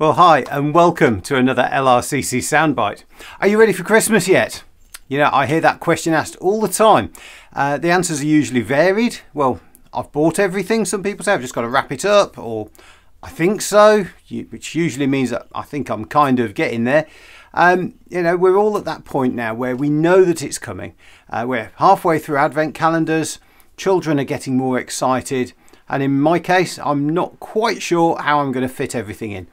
Well, hi and welcome to another LRCC Soundbite. Are you ready for Christmas yet? You know, I hear that question asked all the time. The answers are usually varied. Well, I've bought everything. Some people say I've just got to wrap it up, or I think so, which usually means that I think I'm kind of getting there. You know, we're all at that point now where we know that it's coming. We're halfway through Advent calendars. Children are getting more excited. And in my case, I'm not quite sure how I'm going to fit everything in.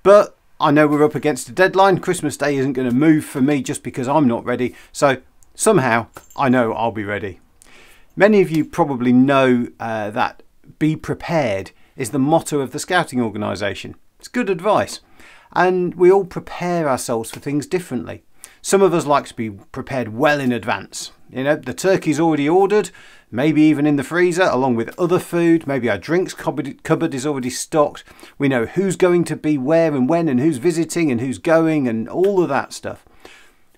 But I know we're up against a deadline. Christmas Day isn't going to move for me just because I'm not ready. So somehow I know I'll be ready. Many of you probably know that be prepared is the motto of the scouting organisation. It's good advice. And we all prepare ourselves for things differently. Some of us like to be prepared well in advance. You know, the turkey's already ordered, maybe even in the freezer, along with other food. Maybe our drinks cupboard is already stocked. We know who's going to be where and when, and who's visiting and who's going, and all of that stuff.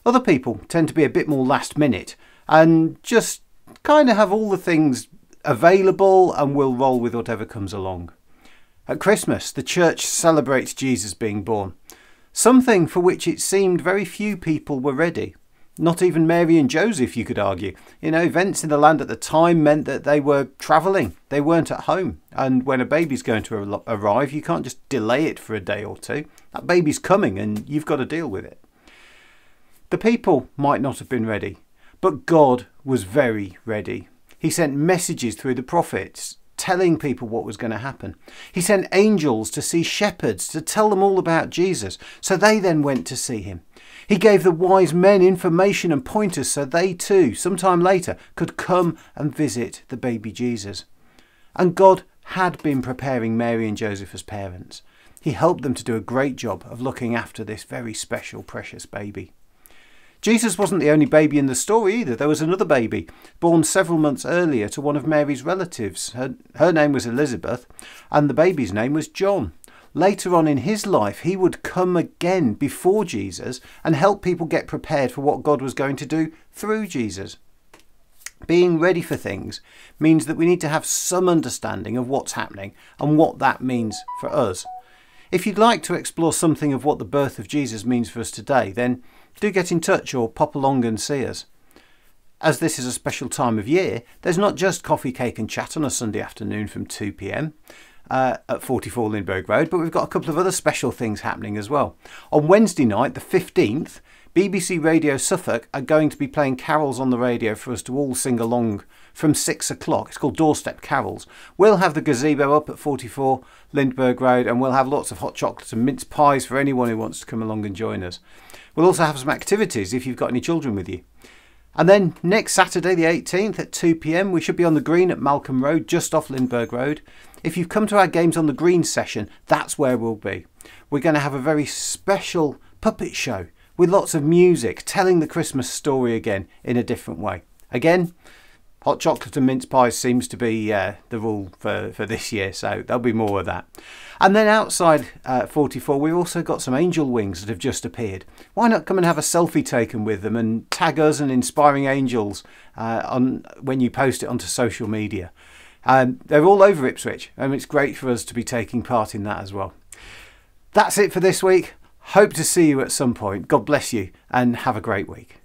Other people tend to be a bit more last minute and just kind of have all the things available and will roll with whatever comes along. At Christmas, the church celebrates Jesus being born, something for which it seemed very few people were ready. Not even Mary and Joseph, you could argue. You know, events in the land at the time meant that they were travelling. They weren't at home. And when a baby's going to arrive, you can't just delay it for a day or two. That baby's coming and you've got to deal with it. The people might not have been ready, but God was very ready. He sent messages through the prophets telling people what was going to happen. He sent angels to see shepherds to tell them all about Jesus, so they then went to see him. He gave the wise men information and pointers so they too, sometime later, could come and visit the baby Jesus. And God had been preparing Mary and Joseph as parents. He helped them to do a great job of looking after this very special, precious baby. Jesus wasn't the only baby in the story either. There was another baby born several months earlier to one of Mary's relatives. Her name was Elizabeth and the baby's name was John. Later on in his life, he would come again before Jesus and help people get prepared for what God was going to do through Jesus. Being ready for things means that we need to have some understanding of what's happening and what that means for us. If you'd like to explore something of what the birth of Jesus means for us today, then do get in touch or pop along and see us. As this is a special time of year, there's not just coffee, cake and chat on a Sunday afternoon from 2 p.m. At 44 Lindbergh Road, but we've got a couple of other special things happening as well. On Wednesday night, the 15th, BBC Radio Suffolk are going to be playing carols on the radio for us to all sing along from 6 o'clock. It's called Doorstep Carols. We'll have the gazebo up at 44 Lindbergh Road and we'll have lots of hot chocolate and mince pies for anyone who wants to come along and join us. We'll also have some activities if you've got any children with you. And then next Saturday the 18th at 2 p.m. we should be on the green at Malcolm Road, just off Lindbergh Road. If you've come to our Games on the Green session, that's where we'll be. We're going to have a very special puppet show with lots of music, telling the Christmas story again in a different way. Again, hot chocolate and mince pies seems to be the rule for this year, so there'll be more of that. And then outside 44, we've also got some angel wings that have just appeared. Why not come and have a selfie taken with them and tag us and Inspiring Angels when you post it onto social media. They're all over Ipswich, and it's great for us to be taking part in that as well. That's it for this week. Hope to see you at some point. God bless you and have a great week.